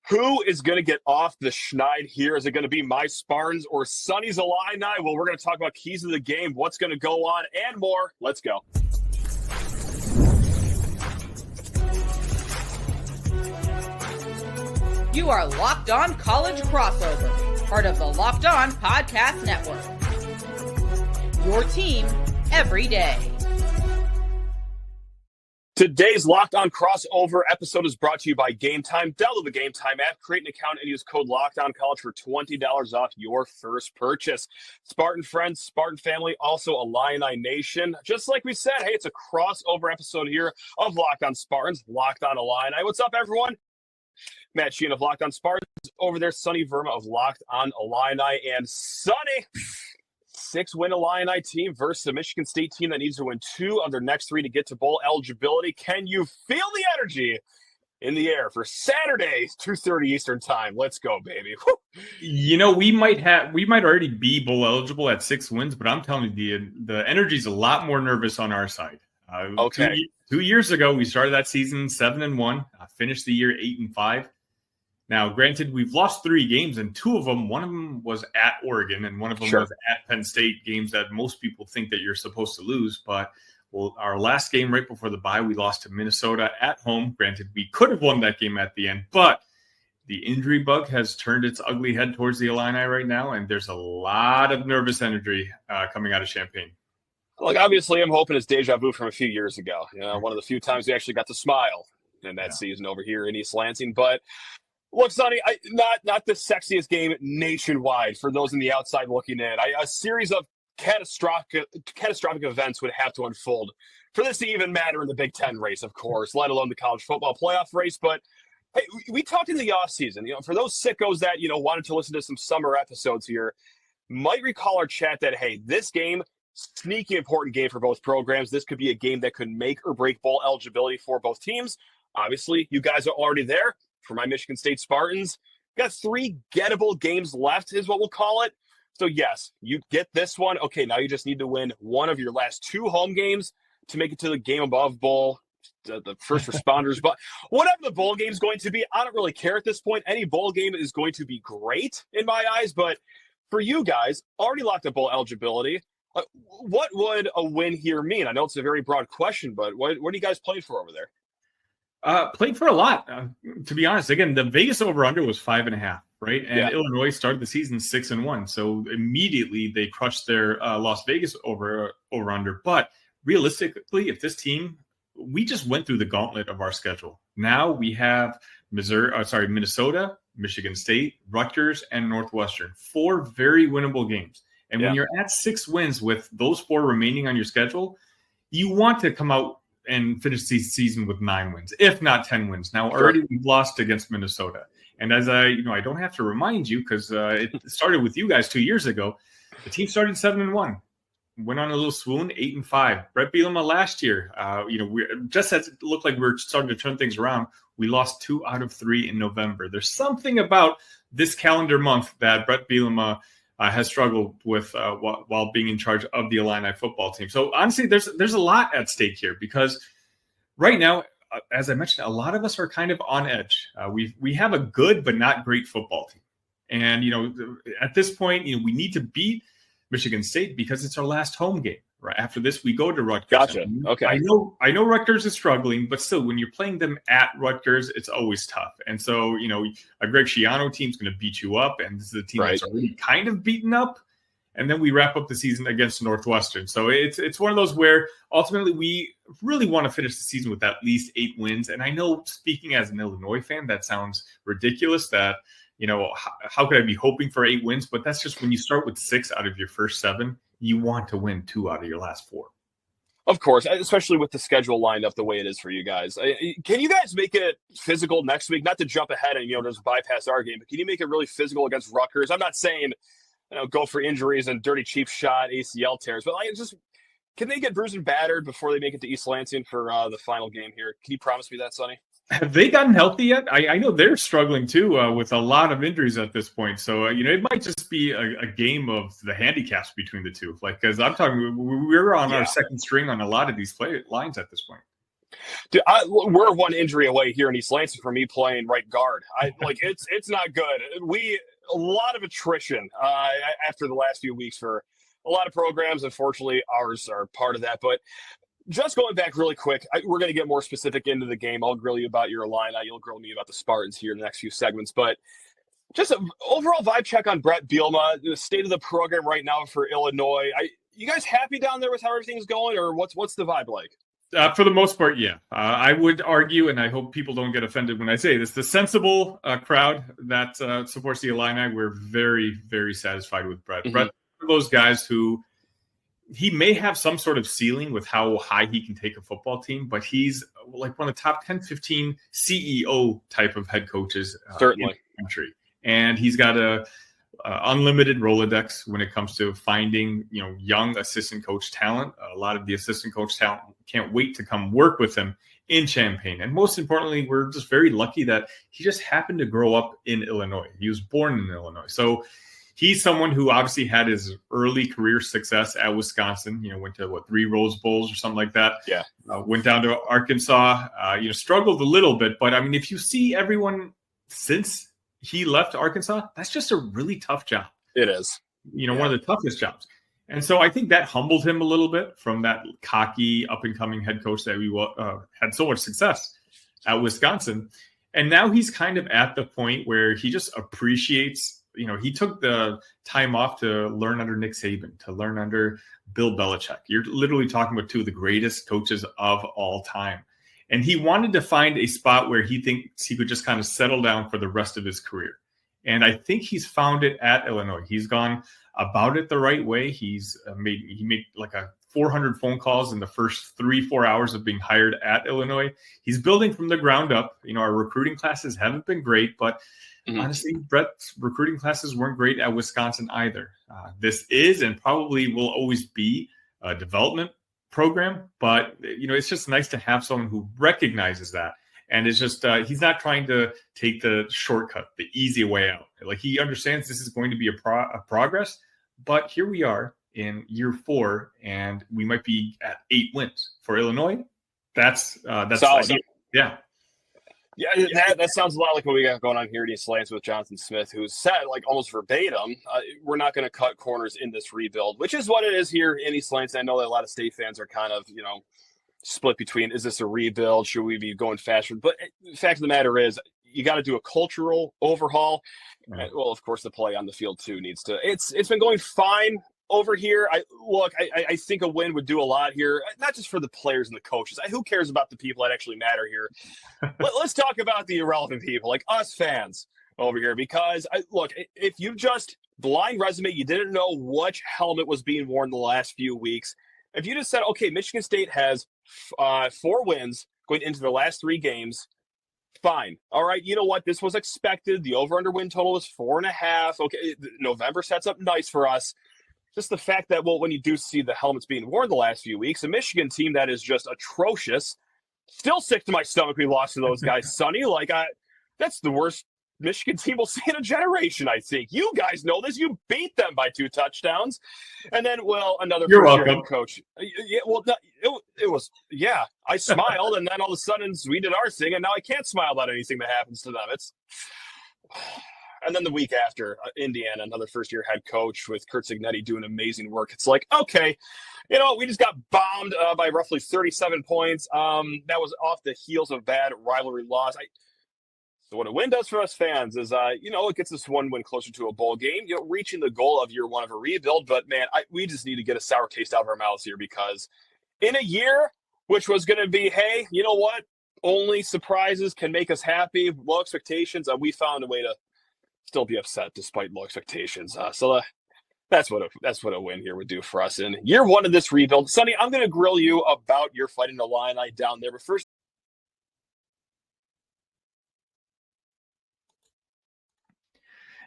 Who is going to get off the schneid here? Is it going to be my Spartans or Sunny's Illini? Well, we're going to talk about keys of the game, what's going to go on, and more. Let's go. You are Locked On College Crossover, part of the Locked On Podcast Network. Your team every day. Today's Locked On Crossover episode is brought to you by Game Time. Download the Game Time app, create an account, and use code LOCKEDONCollege for $20 off your first purchase. Spartan friends, Spartan family, also Illini Nation. Just like we said, hey, it's a crossover episode here of Locked On Spartans, Locked On Illini. What's up, everyone? Matt Sheehan of Locked On Spartans. Over there, Sunny Verma of Locked On Illini. And Sunny, 6-win Illini team versus the Michigan State team that needs to win 2 of their next 3 to get to bowl eligibility. Can you feel the energy in the air for Saturday, 2:30 Eastern time? Let's go, baby. Woo. You know, we might already be bowl eligible at 6 wins, but I'm telling you, the energy's a lot more nervous on our side. Okay. 2 years ago, we started that season 7-1, finished the year 8-5. Now, granted, we've lost 3 games, and 2 of them, one of them was at Oregon, and one of them was at Penn State, games that most people think that you're supposed to lose. But our last game right before the bye, we lost to Minnesota at home. Granted, we could have won that game at the end, but the injury bug has turned its ugly head towards the Illini right now, and there's a lot of nervous energy coming out of Champaign. Look, obviously, I'm hoping it's deja vu from a few years ago. You know, one of the few times we actually got to smile in that season over here in East Lansing, but look, Sonny, not the sexiest game nationwide for those on the outside looking in. A series of catastrophic events would have to unfold for this to even matter in the Big Ten race, of course, let alone the college football playoff race. But hey, we talked in the offseason, for those sickos that, wanted to listen to some summer episodes here, might recall our chat that, hey, this game, sneaky important game for both programs. This could be a game that could make or break bowl eligibility for both teams. Obviously, you guys are already there. For my Michigan State Spartans, got 3 gettable games left is what we'll call it. So yes, you get this one. Okay, now you just need to win one of your last 2 home games to make it to the game above bowl, the first responders. But whatever the bowl game is going to be, I don't really care at this point. Any bowl game is going to be great in my eyes. But for you guys, already locked up bowl eligibility. What would a win here mean? I know it's a very broad question, but what are you guys playing for over there? Played for a lot, to be honest. Again, the Vegas over-under was 5.5, right? And Illinois started the season 6-1. So immediately they crushed their Las Vegas over-under. But realistically, if this team, we just went through the gauntlet of our schedule. Now we have Minnesota, Michigan State, Rutgers, and Northwestern. 4 very winnable games. And when you're at 6 wins with those 4 remaining on your schedule, you want to come out and finish the season with 9 wins, if not 10 wins. Now, already we've lost against Minnesota. And as I don't have to remind you, because it started with you guys 2 years ago, the team started 7-1, went on a little swoon, 8-5. Brett Bielema last year, we just as it looked like we were starting to turn things around, we lost 2 out of 3 in November. There's something about this calendar month that Brett Bielema has struggled with while being in charge of the Illini football team. So honestly, there's a lot at stake here because right now, as I mentioned, a lot of us are kind of on edge. We have a good but not great football team, and at this point, we need to beat Michigan State because it's our last home game. Right after this, we go to Rutgers. Gotcha. Okay. I know Rutgers is struggling, but still, when you're playing them at Rutgers, it's always tough. And so, a Greg Schiano team's going to beat you up, and this is a team that's already kind of beaten up. And then we wrap up the season against Northwestern. So it's one of those where ultimately we really want to finish the season with at least 8 wins. And I know, speaking as an Illinois fan, that sounds ridiculous. That how could I be hoping for 8 wins? But that's just when you start with 6 out of your first 7. You want to win 2 out of your last 4. Of course, especially with the schedule lined up the way it is for you guys. Can you guys make it physical next week? Not to jump ahead and, just bypass our game, but can you make it really physical against Rutgers? I'm not saying, go for injuries and dirty cheap shot, ACL tears, but can they get bruised and battered before they make it to East Lansing for the final game here? Can you promise me that, Sonny? Have they gotten healthy yet? I know they're struggling too with a lot of injuries at this point. So, it might just be a game of the handicaps between the two. Because I'm talking, we're on our second string on a lot of these play lines at this point. Dude, we're one injury away here in East Lansing from me playing right guard. It's not good. A lot of attrition after the last few weeks for a lot of programs. Unfortunately, ours are part of that. But just going back really quick, we're going to get more specific into the game. I'll grill you about your Illini. You'll grill me about the Spartans here in the next few segments. But just an overall vibe check on Brett Bielema, the state of the program right now for Illinois. You guys happy down there with how everything's going, or what's the vibe like? For the most part, yeah. I would argue, and I hope people don't get offended when I say this, the sensible crowd that supports the Illini, we're very, very satisfied with Brett. Mm-hmm. Brett, one of those guys who he may have some sort of ceiling with how high he can take a football team, but he's like one of the top 10, 15 CEO type of head coaches certainly in the country. And he's got a unlimited Rolodex when it comes to finding, young assistant coach talent. A lot of the assistant coach talent can't wait to come work with him in Champaign. And most importantly, we're just very lucky that he just happened to grow up in Illinois. He was born in Illinois. So he's someone who obviously had his early career success at Wisconsin, went to 3 Rose Bowls or something like that. Yeah. Went down to Arkansas, struggled a little bit. But I mean, if you see everyone since he left Arkansas, that's just a really tough job. It is. One of the toughest jobs. And so I think that humbled him a little bit from that cocky up-and-coming head coach that we had so much success at Wisconsin. And now he's kind of at the point where he just appreciates, he took the time off to learn under Nick Saban, to learn under Bill Belichick. You're literally talking about 2 of the greatest coaches of all time. And he wanted to find a spot where he thinks he could just kind of settle down for the rest of his career. And I think he's found it at Illinois. He's gone about it the right way. He made like 400 phone calls in the first 3-4 hours of being hired at Illinois. He's building from the ground up. Our recruiting classes haven't been great, but honestly, Brett's recruiting classes weren't great at Wisconsin either. This is and probably will always be a development program, but it's just nice to have someone who recognizes that, and it's just he's not trying to take the shortcut, the easy way out. Like, he understands this is going to be a progress, but here we are in year 4, and we might be at 8 wins for Illinois. That's solid. Yeah. Yeah, that sounds a lot like what we got going on here at East Lansing with Jonathan Smith, who said, almost verbatim, we're not going to cut corners in this rebuild, which is what it is here in East Lansing. I know that a lot of state fans are kind of, split between, is this a rebuild? Should we be going faster? But the fact of the matter is, you got to do a cultural overhaul. Right. Well, of course, the play on the field, too, needs to. It's been going fine over here. I think a win would do a lot here, not just for the players and the coaches. Who cares about the people that actually matter here? Let's talk about the irrelevant people, like us fans over here, because if you just blind resume, you didn't know which helmet was being worn the last few weeks. If you just said, okay, Michigan State has 4 wins going into the last 3 games, fine. All right, you know what? This was expected. The over-under win total was 4.5. Okay, November sets up nice for us. Just the fact that, when you do see the helmets being worn the last few weeks, a Michigan team that is just atrocious, still sick to my stomach we lost to those guys, Sunny. That's the worst Michigan team we'll see in a generation, I think. You guys know this. You beat them by 2 touchdowns. And then, another first-year head coach. Yeah, it was, I smiled, and then all of a sudden we did our thing, and now I can't smile about anything that happens to them. And then the week after, Indiana, another first-year head coach with Kurt Cignetti doing amazing work. It's like, okay, we just got bombed by roughly 37 points. That was off the heels of a bad rivalry loss. So what a win does for us fans is, it gets us 1 win closer to a bowl game, reaching the goal of year 1 of a rebuild. But, man, we just need to get a sour taste out of our mouths here, because in a year, which was going to be, hey, you know what? Only surprises can make us happy, low expectations. We found a way to still be upset despite low expectations. So that's what a win here would do for us in year 1 of this rebuild. Sunny, I'm going to grill you about your Fighting Illini down there, but first.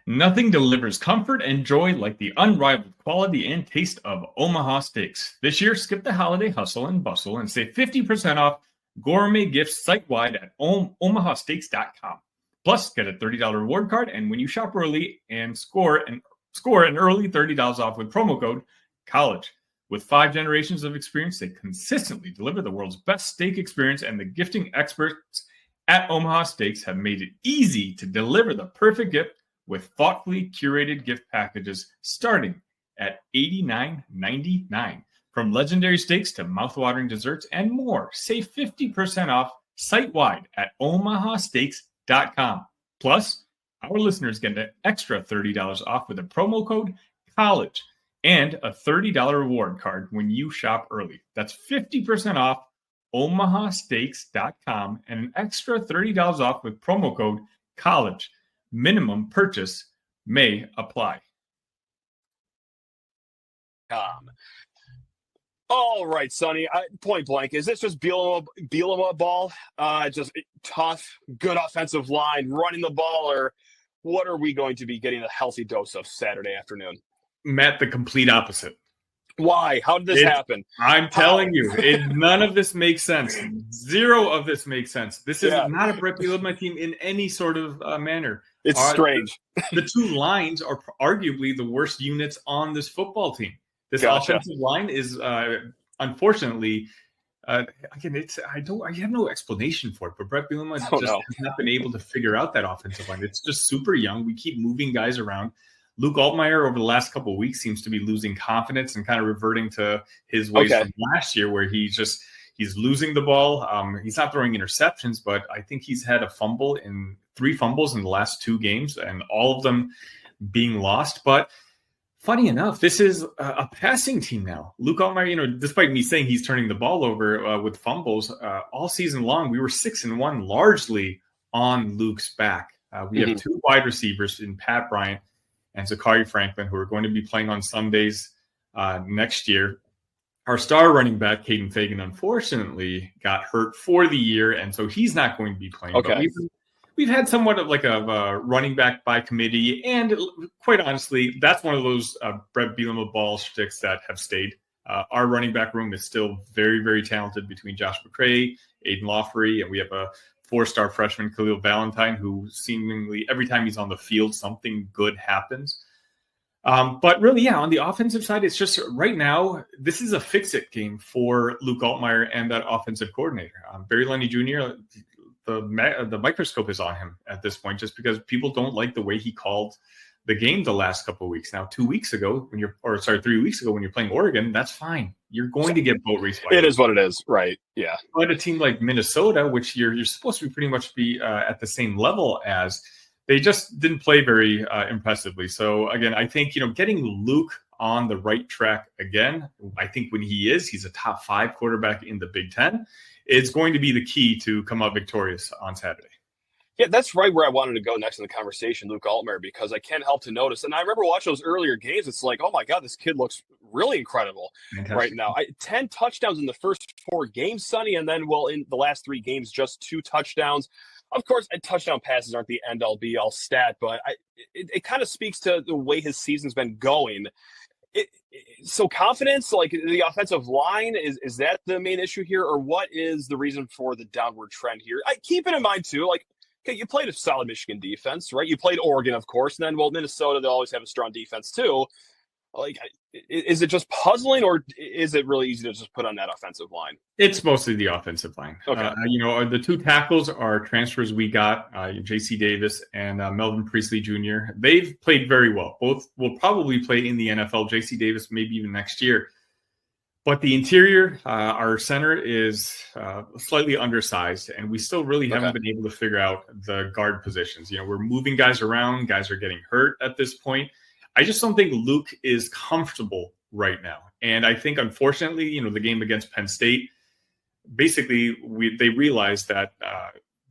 Nothing delivers comfort and joy like the unrivaled quality and taste of Omaha Steaks. This year, skip the holiday hustle and bustle and save 50% off gourmet gifts site-wide at omahasteaks.com. Plus, get a $30 reward card, and when you shop early and score an early $30 off with promo code COLLEGE. With 5 generations of experience, they consistently deliver the world's best steak experience, and the gifting experts at Omaha Steaks have made it easy to deliver the perfect gift with thoughtfully curated gift packages starting at $89.99. From legendary steaks to mouthwatering desserts and more, save 50% off site-wide at omahasteaks.com. Plus, our listeners get an extra $30 off with a promo code COLLEGE and a $30 reward card when you shop early. That's 50% off omahasteaks.com and an extra $30 off with promo code COLLEGE. Minimum purchase may apply. All right, Sunny. Point blank, is this just Bielema ball? Just tough, good offensive line, running the ball, or what are we going to be getting a healthy dose of Saturday afternoon? Matt, the complete opposite. Why? How did this happen? I'm telling you, none of this makes sense. Zero of this makes sense. This is not a Brett Bielema team in any sort of manner. It's strange. The two lines are arguably the worst units on this football team. This offensive line is, unfortunately, again, I have no explanation for it, but Brett Bielema has not been able to figure out that offensive line. It's just super young. We keep moving guys around. Luke Altmyer over the last couple of weeks seems to be losing confidence and kind of reverting to his ways from last year, where he's losing the ball. He's not throwing interceptions, but I think he's had 3 fumbles in the last 2 games, and all of them being lost. But funny enough, this is a passing team now. Luke Altmyer, despite me saying he's turning the ball over with fumbles, all season long, we were 6-1 largely on Luke's back. We have 2 wide receivers in Pat Bryant and Zachary Franklin, who are going to be playing on Sundays next year. Our star running back, Caden Fagan, unfortunately got hurt for the year, and so he's not going to be playing. Okay. But we've had somewhat of like a running back by committee, and quite honestly, that's one of those Brett Bielema ball sticks that have stayed. Our running back room is still very, very talented between Josh McCray, Aiden Lawfrey, and we have a 4-star freshman, Khalil Valentine, who seemingly every time he's on the field, something good happens. But really, on the offensive side, it's just right now, this is a fix-it game for Luke Altmyer and that offensive coordinator. Barry Lundy Jr., the microscope is on him at this point, just because people don't like the way he called the game the last couple of weeks. Now, 3 weeks ago, when you're playing Oregon, that's fine. You're going to get boat race. It is what it is, right? Yeah. But a team like Minnesota, which you're supposed to pretty much be at the same level as, they just didn't play very impressively. So again, I think getting Luke on the right track again. I think when he's a top 5 quarterback in the Big Ten. It's going to be the key to come out victorious on Saturday. Yeah, that's right where I wanted to go next in the conversation, Luke Altmyer, because I can't help to notice. And I remember watching those earlier games. It's like, oh, my God, this kid looks really incredible right now. 10 touchdowns in the first 4 games, Sunny, and then, in the last 3 games, just 2 touchdowns. Of course, touchdown passes aren't the end-all, be-all stat, but it kind of speaks to the way his season's been going. So confidence, like the offensive line, is that the main issue here, or what is the reason for the downward trend here? Keep it in mind, too, okay, you played a solid Michigan defense, right? You played Oregon, of course, and then, Minnesota, they always have a strong defense, too. Is it just puzzling, or is it really easy to just put on that offensive line? It's mostly the offensive line. Okay. The 2 tackles are transfers we got, J.C. Davis and Melvin Priestley Jr. They've played very well. Both will probably play in the NFL. J.C. Davis maybe even next year. But the interior, our center is slightly undersized, and we still really haven't been able to figure out the guard positions. We're moving guys around. Guys are getting hurt at this point. I just don't think Luke is comfortable right now. And I think, unfortunately, the game against Penn State, basically they realized that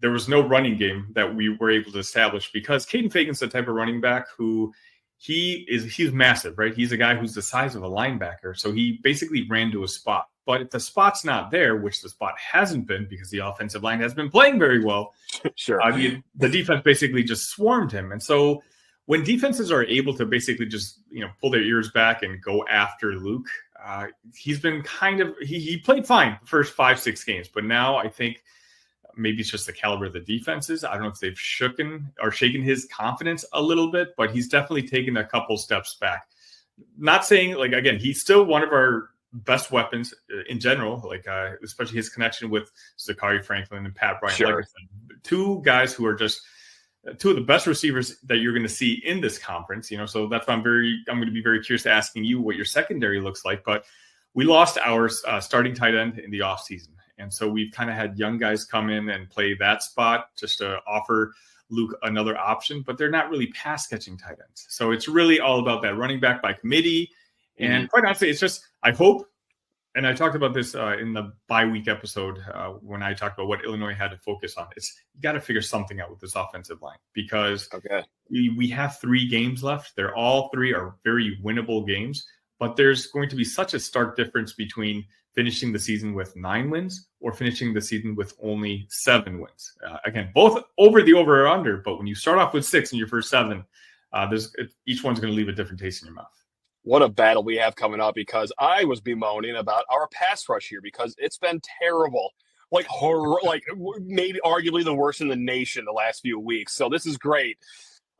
there was no running game that we were able to establish, because Caden Fagan's the type of running back who he's massive, right? He's a guy who's the size of a linebacker. So he basically ran to a spot. But if the spot's not there, which the spot hasn't been because the offensive line has been playing very well, sure. The defense basically just swarmed him. And so when defenses are able to basically just, pull their ears back and go after Luke, he's been he played fine the first 5-6 games, but now I think maybe it's just the caliber of the defenses. I don't know if they've shaken his confidence a little bit, but he's definitely taken a couple steps back. Not saying, again, he's still one of our best weapons in general, like especially his connection with Zachary Franklin and Pat Bryant. Sure. Like I said, two guys who are just two of the best receivers that you're going to see in this conference. So that's why I'm going to be very curious to asking you what your secondary looks like. But we lost our starting tight end in the offseason. And so we've kind of had young guys come in and play that spot just to offer Luke another option, but they're not really pass catching tight ends. So it's really all about that running back by committee. And quite honestly, it's just, I hope, and I talked about this in the bye week episode when I talked about what Illinois had to focus on. It's you got to figure something out with this offensive line because we have 3 games left. They're all 3 are very winnable games, but there's going to be such a stark difference between finishing the season with 9 wins or finishing the season with only 7 wins. Again, both over the over or under, but when you start off with 6 in your first 7, each one's going to leave a different taste in your mouth. What a battle we have coming up, because I was bemoaning about our pass rush here because it's been terrible, like maybe arguably the worst in the nation the last few weeks. So this is great.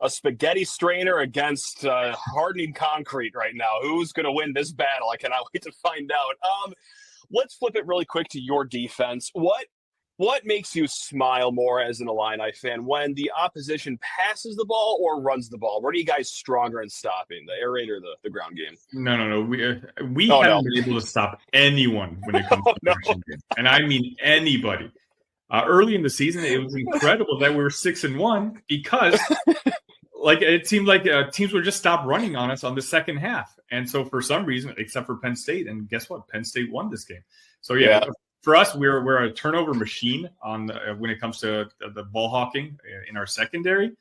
A spaghetti strainer against hardening concrete right now. Who's going to win this battle? I cannot wait to find out. Let's flip it really quick to your defense. What makes you smile more as an Illini fan, when the opposition passes the ball or runs the ball? Where are you guys stronger in stopping, the air raid or the ground game? No. We haven't been able to stop anyone when it comes to the rushing game. And I mean anybody. Early in the season, it was incredible that we were 6-1 because it seemed like teams would just stop running on us on the second half. And so for some reason, except for Penn State, and guess what? Penn State won this game. So yeah. For us, we're a turnover machine when it comes to the ball hawking in our secondary.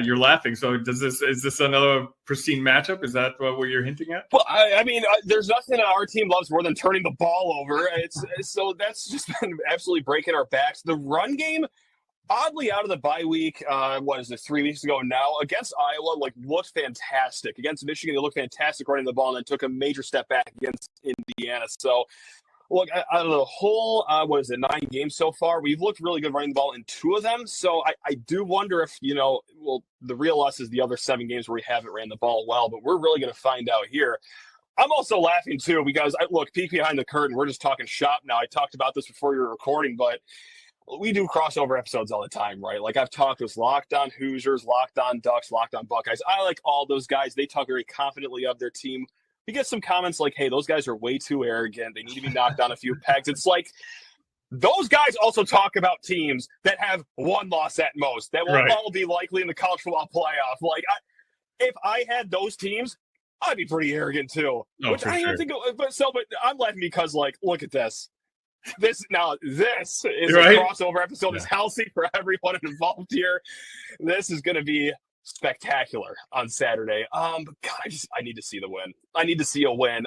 You're laughing. So is this another pristine matchup? Is that what you're hinting at? Well, I mean, there's nothing our team loves more than turning the ball over. So that's just been absolutely breaking our backs. The run game, oddly, out of the bye week, 3 weeks ago now, against Iowa, looked fantastic. Against Michigan, they looked fantastic running the ball, and then took a major step back against Indiana. So, look, out of the whole, 9 games so far, we've looked really good running the ball in 2 of them. So I do wonder if, the real us is the other 7 games where we haven't ran the ball well, but we're really going to find out here. I'm also laughing, too, because, peek behind the curtain. We're just talking shop now. I talked about this before you were recording, but we do crossover episodes all the time, right? I've talked with Locked On Hoosiers, Locked On Ducks, Locked On Buckeyes. I like all those guys. They talk very confidently of their team. We get some comments like, hey, those guys are way too arrogant. They need to be knocked down a few pegs. It's like those guys also talk about teams that have 1 loss at most, that will all be likely in the college football playoff. If I had those teams, I'd be pretty arrogant too. Which I don't think. But I'm laughing because, look at this. This is a crossover episode. It's healthy for everyone involved here. This is going to be spectacular on Saturday. But God, I need to see the win. I need to see a win.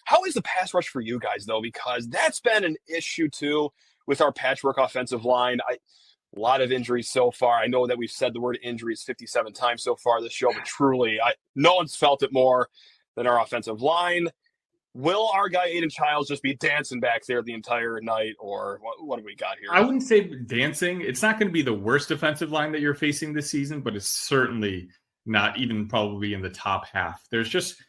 How is the pass rush for you guys, though? Because that's been an issue, too, with our patchwork offensive line. A lot of injuries so far. I know that we've said the word injuries 57 times so far this show, but truly, no one's felt it more than our offensive line. Will our guy Aiden Chiles just be dancing back there the entire night, or what do we got here? I wouldn't say dancing. It's not going to be the worst defensive line that you're facing this season, but it's certainly not even probably in the top half. There's just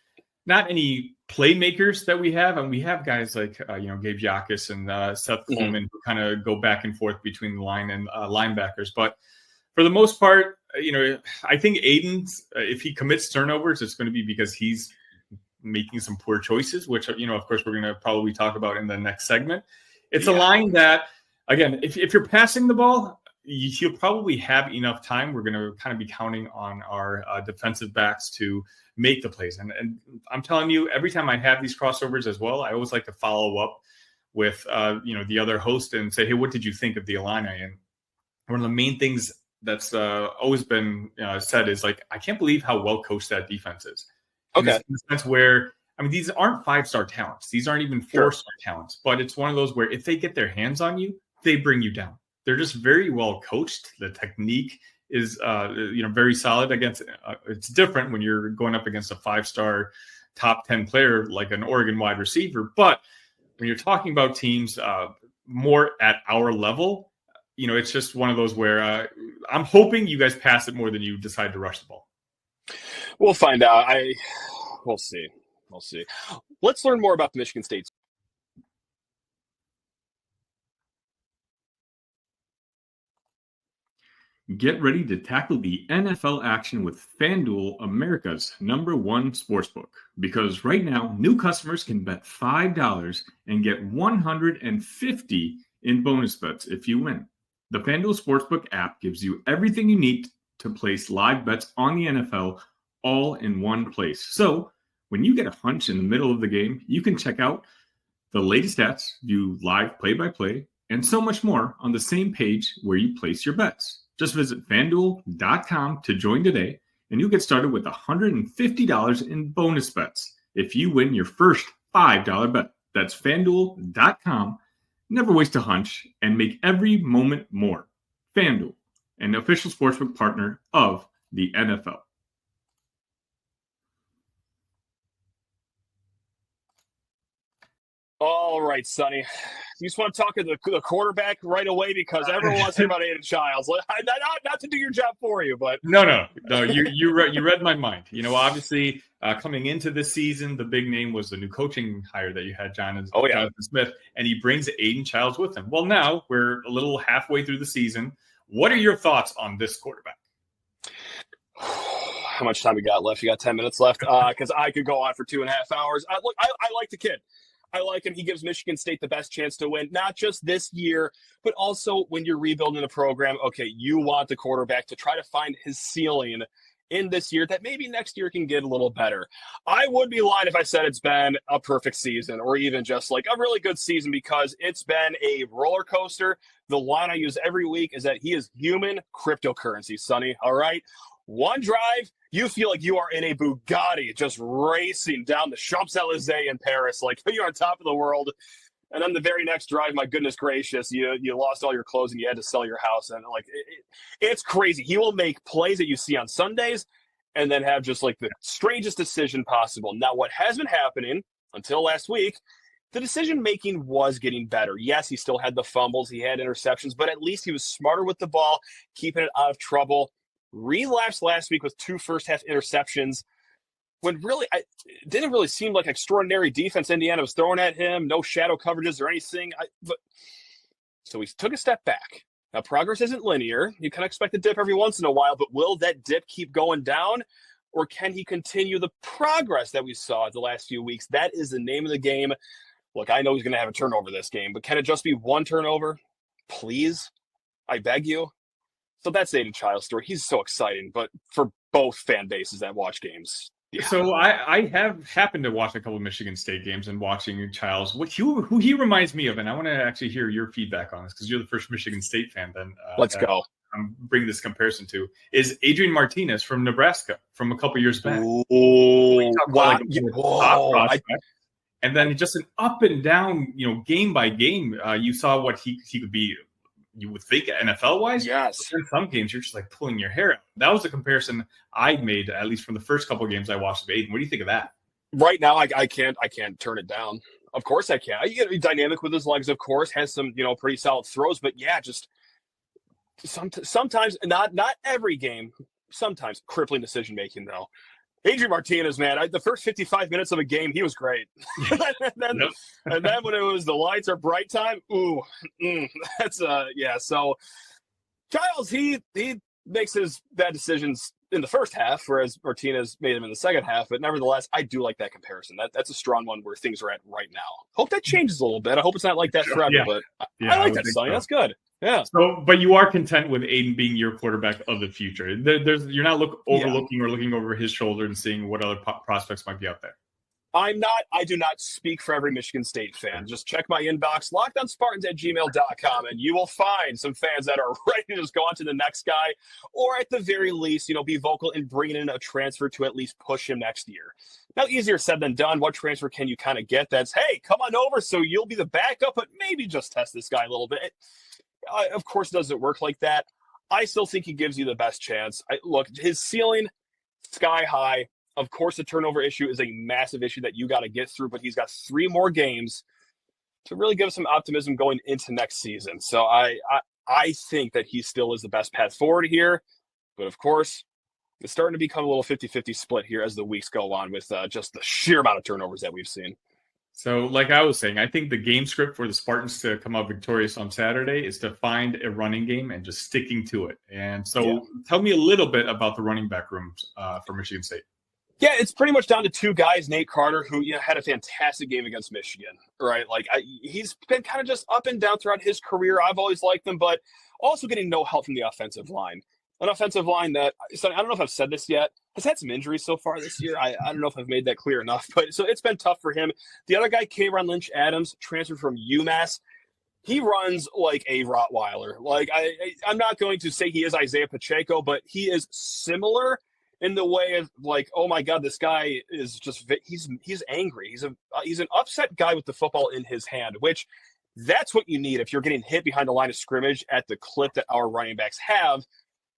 not any playmakers that we have, and we have guys like Gabe Yakus and Seth Coleman who kind of go back and forth between the line and linebackers. But for the most part, I think Aiden, if he commits turnovers, it's going to be because he's making some poor choices, which, of course, we're going to probably talk about in the next segment. It's a line that, again, if you're passing the ball, he'll probably have enough time. We're going to kind of be counting on our defensive backs to make the plays. And I'm telling you, every time I have these crossovers as well, I always like to follow up with, the other host and say, hey, what did you think of the Illini? And one of the main things that's always been said is, I can't believe how well coached that defense is. Okay. In the sense where, these aren't 5-star talents. These aren't even 4-star talents. But it's one of those where if they get their hands on you, they bring you down. They're just very well coached. The technique is, very solid against. It's different when you're going up against a 5-star top 10 player like an Oregon wide receiver. But when you're talking about teams more at our level, it's just one of those where I'm hoping you guys pass it more than you decide to rush the ball. We'll find out. We'll see. We'll see. Let's learn more about the Michigan State. Get ready to tackle the NFL action with FanDuel, America's #1 sportsbook. Because right now, new customers can bet $5 and get $150 in bonus bets if you win. The FanDuel Sportsbook app gives you everything you need to place live bets on the NFL all in one place. So when you get a hunch in the middle of the game, you can check out the latest stats, view live play-by-play, and so much more on the same page where you place your bets. Just visit FanDuel.com to join today, and you'll get started with $150 in bonus bets if you win your first $5 bet. That's FanDuel.com. Never waste a hunch and make every moment more. FanDuel, an official sportsbook partner of the NFL. All right, Sunny. You just want to talk to the quarterback right away because everyone wants to hear about Aiden Chiles. Not to do your job for you, but no. You read my mind. Obviously, coming into this season, the big name was the new coaching hire that you had, Jonathan Smith, and he brings Aiden Chiles with him. Well, now we're a little halfway through the season. What are your thoughts on this quarterback? How much time we got left? You got 10 minutes left? Because I could go on for 2.5 hours. I like the kid. I like him. He gives Michigan State the best chance to win, not just this year, but also when you're rebuilding a program. Okay, you want the quarterback to try to find his ceiling in this year that maybe next year can get a little better. I would be lying if I said it's been a perfect season or even just like a really good season because it's been a roller coaster. The line I use every week is that he is human cryptocurrency, Sonny. All right. One drive, you feel like you are in a Bugatti just racing down the Champs-Élysées in Paris, like you're on top of the world. And then the very next drive, my goodness gracious, you lost all your clothes and you had to sell your house. And it's crazy. He will make plays that you see on Sundays and then have just like the strangest decision possible. Now, what has been happening until last week, the decision-making was getting better. Yes, he still had the fumbles, he had interceptions, but at least he was smarter with the ball, keeping it out of trouble. Relapsed last week with 2 first-half interceptions when really it didn't really seem like extraordinary defense Indiana was throwing at him, no shadow coverages or anything. So he took a step back. Now, progress isn't linear. You can expect a dip every once in a while, but will that dip keep going down, or can he continue the progress that we saw the last few weeks? That is the name of the game. Look, I know he's going to have a turnover this game, but can it just be one turnover? Please? I beg you. So that's Aiden Chiles' story. He's so exciting, but for both fan bases that watch games. Yeah. So I have happened to watch a couple of Michigan State games and watching Chiles, who he reminds me of, and I want to actually hear your feedback on this because you're the first Michigan State fan. Then let's go. I'm bringing this comparison to is Adrian Martinez from Nebraska from a couple years back. Oh, wow! And then just an up and down, game by game, you saw what he could be. You would think NFL-wise, yes. But in some games, you're just like pulling your hair out. That was the comparison I made, at least from the first couple of games I watched of Aiden. What do you think of that? Right now, I can't turn it down. Of course, I can. He's dynamic with his legs. Of course, has some pretty solid throws. But yeah, just sometimes not every game. Sometimes crippling decision making though. Adrian Martinez, man, the first 55 minutes of a game, he was great. and then when it was the lights are bright time, that's yeah. So Chiles, he makes his bad decisions in the first half, whereas Martinez made them in the second half. But nevertheless, I do like that comparison. That's a strong one where things are at right now. Hope that changes a little bit. I hope it's not like that forever, but I like that, Sonny. So. That's good. Yeah. So, but you are content with Aiden being your quarterback of the future. You're not overlooking or looking over his shoulder and seeing what other prospects might be out there. I'm not. I do not speak for every Michigan State fan. Just check my inbox, lockedonspartans@gmail.com, and you will find some fans that are ready to just go on to the next guy, or at the very least, be vocal in bringing in a transfer to at least push him next year. Now, easier said than done. What transfer can you kind of get that's, hey, come on over so you'll be the backup, but maybe just test this guy a little bit. Of course, it doesn't work like that. I still think he gives you the best chance. Look, his ceiling, sky high. Of course, the turnover issue is a massive issue that you got to get through, but he's got 3 more games to really give us some optimism going into next season. So I think that he still is the best path forward here. But of course, It's starting to become a little 50-50 split here as the weeks go on with just the sheer amount of turnovers that we've seen. So, like I was saying, I think the game script for the Spartans to come out victorious on Saturday is to find a running game and just sticking to it. And so tell me a little bit about the running back rooms for Michigan State. Yeah, it's pretty much down to two guys, Nate Carter, who had a fantastic game against Michigan, right? Like, he's been kind of just up and down throughout his career. I've always liked him, but also getting no help from the offensive line. An offensive line that, so I don't know if I've said this yet, has had some injuries so far this year. I don't know if I've made that clear enough, but so it's been tough for him. The other guy, Kayron Lynch-Adams, transferred from UMass. He runs like a Rottweiler. Like, I'm not going to say he is Isaiah Pacheco, but he is similar in the way of like, oh my God, this guy is just, he's angry. He's an upset guy with the football in his hand, which that's what you need if you're getting hit behind the line of scrimmage at the clip that our running backs have.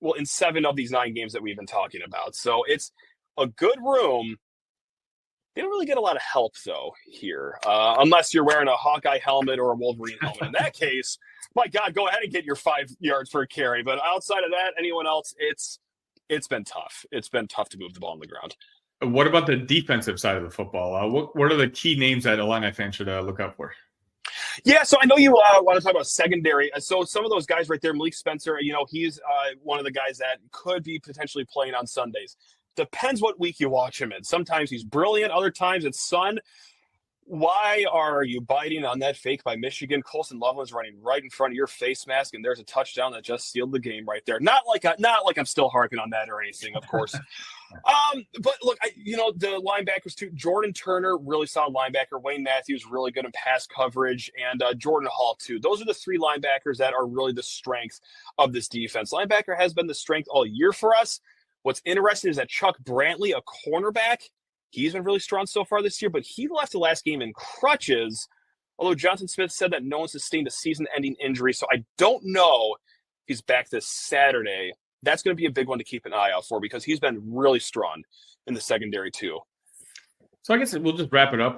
Well, in 7 of these 9 games that we've been talking about. So it's a good room. They don't really get a lot of help, though, here, unless you're wearing a Hawkeye helmet or a Wolverine helmet. In that case, my God, go ahead and get your 5 yards for a carry. But outside of that, anyone else, it's been tough. It's been tough to move the ball on the ground. What about the defensive side of the football? What are the key names that Illini fans should look out for? Yeah, so I know you want to talk about secondary. So some of those guys right there, Malik Spencer, he's one of the guys that could be potentially playing on Sundays. Depends what week you watch him in. Sometimes he's brilliant. Other times it's son. Why are you biting on that fake by Michigan? Colson Loveland's running right in front of your face mask, and there's a touchdown that just sealed the game right there. Not like I'm still harping on that or anything, of course. But look, the linebackers too. Jordan Turner, really solid linebacker. Wayne Matthews, really good in pass coverage, and Jordan Hall too. Those are the 3 linebackers that are really the strength of this defense. Linebacker has been the strength all year for us. What's interesting is that Chuck Brantley, a cornerback, he's been really strong so far this year, but he left the last game in crutches, although Jonathan Smith said that no one sustained a season-ending injury, so I don't know if he's back this Saturday. That's going to be a big one to keep an eye out for because he's been really strong in the secondary too. So I guess we'll just wrap it up.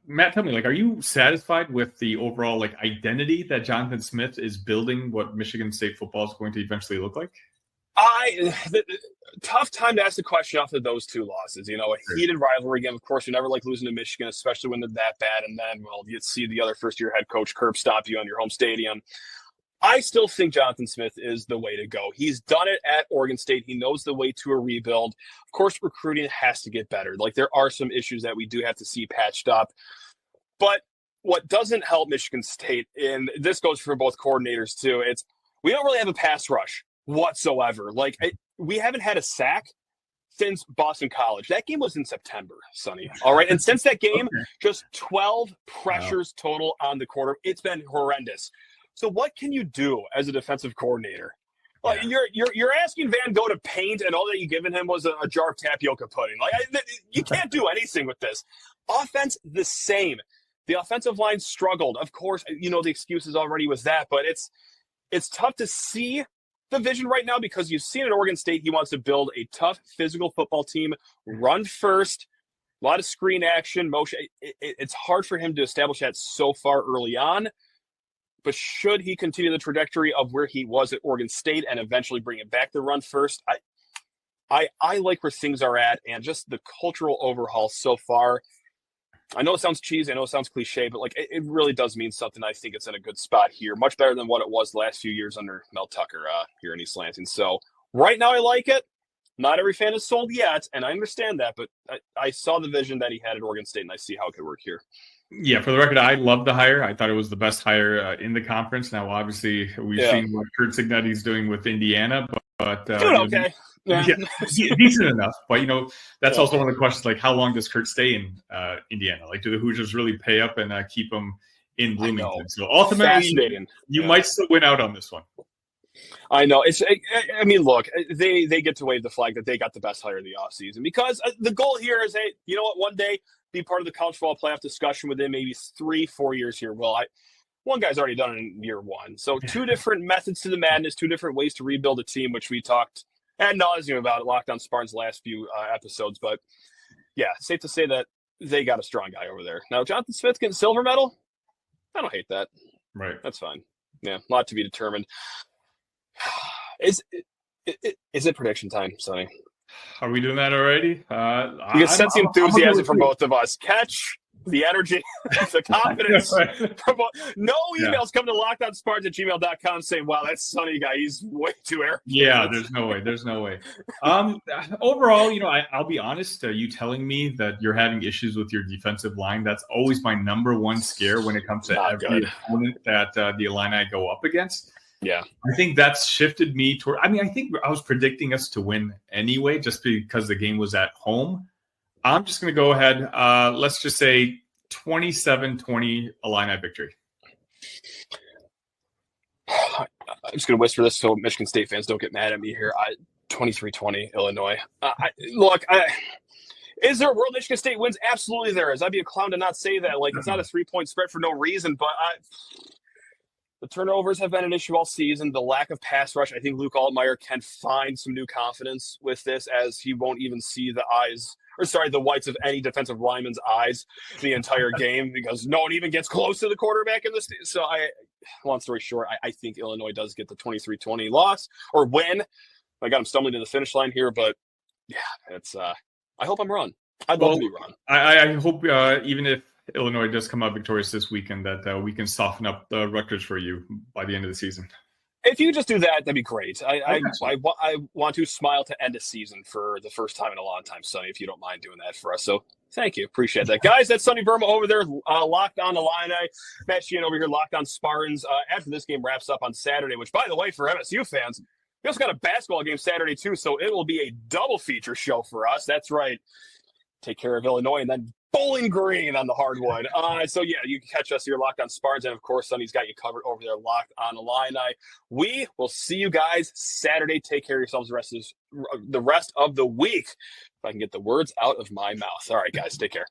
Matt, tell me, are you satisfied with the overall identity that Jonathan Smith is building what Michigan State football is going to eventually look like? Tough time to ask the question after those 2 losses. A heated rivalry game. Of course, you never like losing to Michigan, especially when they're that bad. And then, you see the other first-year head coach curb stomp you on your home stadium. I still think Jonathan Smith is the way to go. He's done it at Oregon State. He knows the way to a rebuild. Of course, recruiting has to get better. There are some issues that we do have to see patched up. But what doesn't help Michigan State, and this goes for both coordinators too, it's we don't really have a pass rush whatsoever. We haven't had a sack since Boston College. That game was in September, Sunny. All right. And since that game, just 12 pressures total on the quarter. It's been horrendous. So what can you do as a defensive coordinator? You're asking Van Gogh to paint, and all that you've given him was a jar of tapioca pudding. You can't do anything with this. Offense, the same. The offensive line struggled. Of course, the excuses already was that, but it's tough to see the vision right now because you've seen at Oregon State, he wants to build a tough physical football team, run first, a lot of screen action, motion. It's hard for him to establish that so far early on. But should he continue the trajectory of where he was at Oregon State and eventually bring it back to run first, I like where things are at and just the cultural overhaul so far. I know it sounds cheesy, I know it sounds cliche, but it really does mean something. I think it's in a good spot here, much better than what it was the last few years under Mel Tucker here in East Lansing. So right now I like it. Not every fan is sold yet, and I understand that, but I saw the vision that he had at Oregon State, and I see how it could work here. Yeah, for the record, I love the hire. I thought it was the best hire in the conference. Now, obviously, we've seen what Kurt Cignetti's doing with Indiana, but doing okay. Yeah, decent enough. But, that's also one of the questions, how long does Kurt stay in Indiana? Do the Hoosiers really pay up and keep him in Bloomington? So ultimately, you might still win out on this one. I know. Look, they get to wave the flag that they got the best hire of the offseason because the goal here is, hey, you know what, one day be part of the college football playoff discussion within maybe 3-4 years here. Well, one guy's already done it in year 1. So 2 different methods to the madness, 2 different ways to rebuild a team, which we talked ad nauseum about Locked On Spartans last few episodes. But, yeah, safe to say that they got a strong guy over there. Now, Jonathan Smith getting silver medal, I don't hate that. Right. That's fine. Yeah, a lot to be determined. Is it prediction time, Sonny? Are we doing that already? You can sense the enthusiasm from both of us. Catch the energy, the confidence. No emails come to lockedonspartans@gmail.com saying, wow, that Sunny guy, he's way too arrogant. Yeah, there's no way. Overall, I'll be honest, you telling me that you're having issues with your defensive line, that's always my number one scare when it comes to every opponent that the Illini go up against. Yeah. I think that's shifted me toward, I think I was predicting us to win anyway, just because the game was at home. I'm just going to go ahead. Let's just say 27-20 Illini victory. I'm just going to whisper this so Michigan State fans don't get mad at me here. 23-20 Illinois. Is there a world Michigan State wins? Absolutely there is. I'd be a clown to not say that. Like, it's not a 3-point spread for no reason, but the turnovers have been an issue all season. The lack of pass rush. I think Luke Altmyer can find some new confidence with this, as he won't even see the whites of any defensive lineman's eyes the entire game, because no one even gets close to the quarterback in this. So long story short, I think Illinois does get the 23-20 loss or win. I got him stumbling to the finish line here, but yeah, it's, I hope I'm wrong. I'd love to be wrong. I hope even if Illinois does come out victorious this weekend, that we can soften up the Rutgers for you by the end of the season. If you just do that, that'd be great. I want to smile to end a season for the first time in a long time, Sunny, if you don't mind doing that for us. So thank you. Appreciate that. Guys, that's Sunny Verma over there, Locked On Illini. Matt Sheehan over here, Locked On Spartans. After this game wraps up on Saturday, which, by the way, for MSU fans, we also got a basketball game Saturday, too, so it will be a double feature show for us. That's right. Take care of Illinois and then Bowling Green on the hardwood. So, yeah, you can catch us here, Locked On Spartans. And, of course, Sunny's got you covered over there, Locked On Illini. We will see you guys Saturday. Take care of yourselves the rest of the week. If I can get the words out of my mouth. All right, guys, take care.